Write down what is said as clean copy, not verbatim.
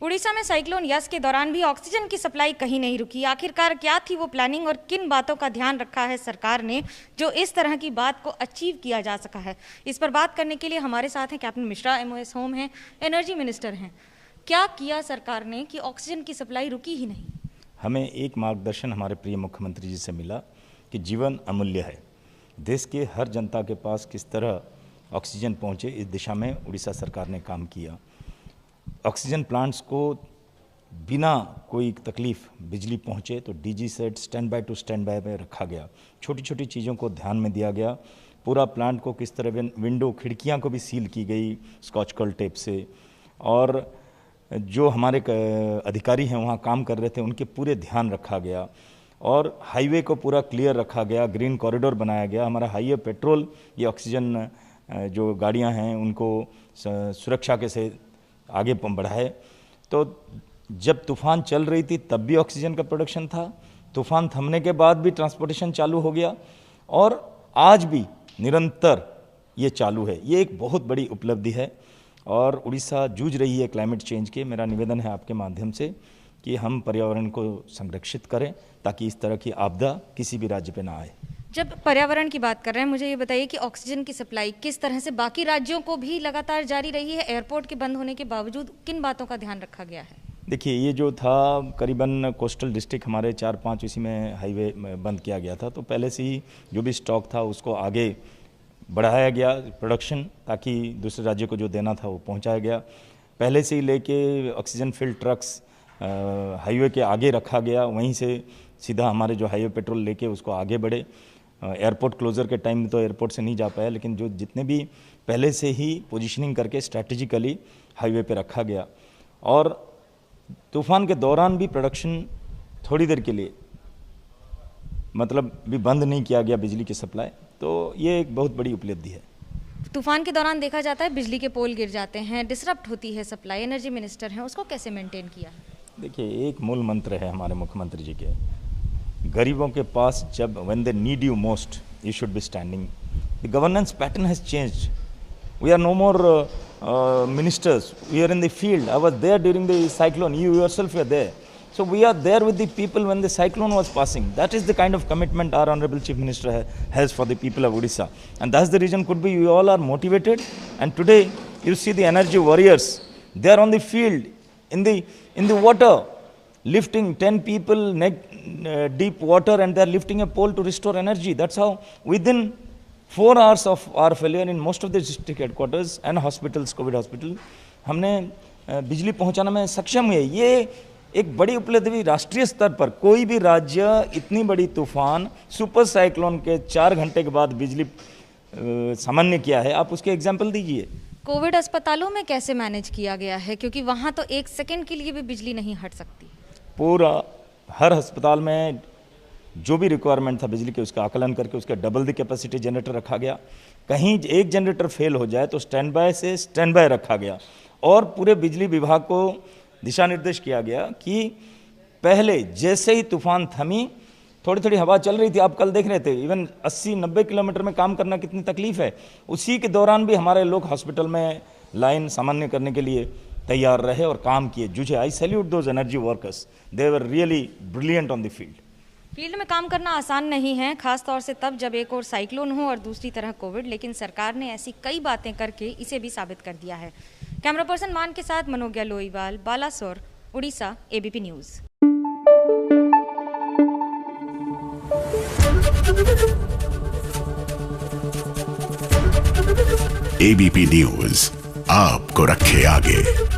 उड़ीसा में cyclone yes के दौरान भी ऑक्सीजन की सप्लाई कहीं नहीं रुकी। आखिरकार क्या थी वो प्लानिंग और किन बातों का ध्यान रखा है सरकार ने जो इस तरह की बात को अचीव किया जा सका है। इस पर बात करने के लिए हमारे साथ हैं कैप्टन मिश्रा, MOS होम हैं, एनर्जी मिनिस्टर हैं। क्या किया सरकार ने कि ऑक्सीजन की सप्लाई रुकी ही नहीं? हमें एक मार्गदर्शन हमारे प्रिय मुख्यमंत्री जी से मिला कि जीवन अमूल्य है, देश के हर जनता के पास किस तरह ऑक्सीजन पहुंचे, इस दिशा में उड़ीसा सरकार ने काम किया। ऑक्सीजन प्लांट्स को बिना कोई तकलीफ बिजली पहुंचे तो DG set stand by two stand by में रखा गया। छोटी छोटी चीज़ों को ध्यान में दिया गया। पूरा प्लांट को किस तरह विंडो खिड़कियां को भी सील की गई स्कॉच कल टेप से, और जो हमारे अधिकारी हैं वहाँ काम कर रहे थे उनके पूरे ध्यान रखा गया, और हाईवे को पूरा क्लियर रखा गया, ग्रीन कॉरिडोर बनाया गया। हमारा हाईवे पेट्रोल ये ऑक्सीजन जो गाड़ियाँ हैं उनको सुरक्षा के से आगे बढ़ाए। तो जब तूफान चल रही थी तब भी ऑक्सीजन का प्रोडक्शन था, तूफान थमने के बाद भी ट्रांसपोर्टेशन चालू हो गया, और आज भी निरंतर ये चालू है। ये एक बहुत बड़ी उपलब्धि है और उड़ीसा जूझ रही है क्लाइमेट चेंज के। मेरा निवेदन है आपके माध्यम से कि हम पर्यावरण को संरक्षित करें ताकि इस तरह की आपदा किसी भी राज्य पे ना आए। जब पर्यावरण की बात कर रहे हैं, मुझे ये बताइए कि ऑक्सीजन की सप्लाई किस तरह से बाकी राज्यों को भी लगातार जारी रही है? एयरपोर्ट के बंद होने के बावजूद किन बातों का ध्यान रखा गया है? देखिए, ये जो था करीबन कोस्टल डिस्ट्रिक्ट हमारे 4-5 इसी में हाईवे बंद किया गया था, तो पहले से ही जो भी स्टॉक था उसको आगे बढ़ाया गया प्रोडक्शन, ताकि दूसरे राज्यों को जो देना था वो पहुंचाया गया। पहले से ही लेके ऑक्सीजन फिल्ड ट्रक्स हाईवे के आगे रखा गया, वहीं से सीधा हमारे जो हाईवे पेट्रोल लेके उसको आगे बढ़े। एयरपोर्ट क्लोजर के टाइम में तो एयरपोर्ट से नहीं जा पाया, लेकिन जो जितने भी पहले से ही पोजीशनिंग करके स्ट्रैटेजिकली हाईवे पे रखा गया। और तूफान के दौरान भी प्रोडक्शन थोड़ी देर के लिए मतलब भी बंद नहीं किया गया बिजली की सप्लाई, तो ये एक बहुत बड़ी उपलब्धि है। तूफान के दौरान देखा जाता है बिजली के पोल गिर जाते हैं, डिसरप्ट होती है सप्लाई। एनर्जी मिनिस्टर हैं, उसको कैसे मेंटेन किया? देखिए, एक मूल मंत्र है हमारे मुख्यमंत्री जी के, गरीबों के पास जब when they need you most you should be standing. The governance pattern has changed. We are no more ministers. We are in the field. I was there during the cyclone. You yourself were there. So we are there with the people when the cyclone was passing. That is the kind of commitment our Honorable Chief Minister has for the people of Odisha. And that's the reason could be you all are motivated. And today you see the energy warriors. They are on the field, in the water, lifting 10 people deep water, and they are lifting a pole to restore energy. That's how within 4 hours of our failure in most of the district headquarters and hospitals, COVID hospital, हमने बिजली पहुंचाने में सक्षम हुए। ये एक बड़ी उपलब्धि राष्ट्रीय स्तर पर। कोई भी राज्य इतनी बड़ी तूफान सुपर साइक्लोन के 4 घंटे के बाद बिजली सामान्य किया है, आप उसके एग्जाम्पल दीजिए। कोविड अस्पतालों में कैसे मैनेज किया गया है, क्योंकि वहाँ तो 1 सेकंड के लिए भी बिजली नहीं हट सकती? पूरा हर अस्पताल में जो भी रिक्वायरमेंट था बिजली के, उसका आकलन करके उसका डबल द कैपेसिटी जनरेटर रखा गया। कहीं एक जनरेटर फेल हो जाए तो स्टैंड बाय से स्टैंड बाय रखा गया, और पूरे बिजली विभाग को दिशा निर्देश किया गया कि पहले जैसे ही तूफान थमी, थोड़ी थोड़ी हवा चल रही थी, आप कल देख रहे थे, इवन 80-90 किलोमीटर में काम करना कितनी तकलीफ है, उसी के दौरान भी हमारे लोग हॉस्पिटल में लाइन सामान्य करने के लिए तैयार रहे और काम किए, जूझे। I salute those energy workers, they were really brilliant on the field में काम करना आसान नहीं है, खास तौर से तब जब एक और साइक्लोन हो और दूसरी तरह कोविड। लेकिन सरकार ने ऐसी कई बातें करके इसे भी साबित कर दिया है। कैमरा पर्सन मान के साथ Manogya Loiwal, Balasore, Orissa, ABP news. ABP news आपको रखे आगे।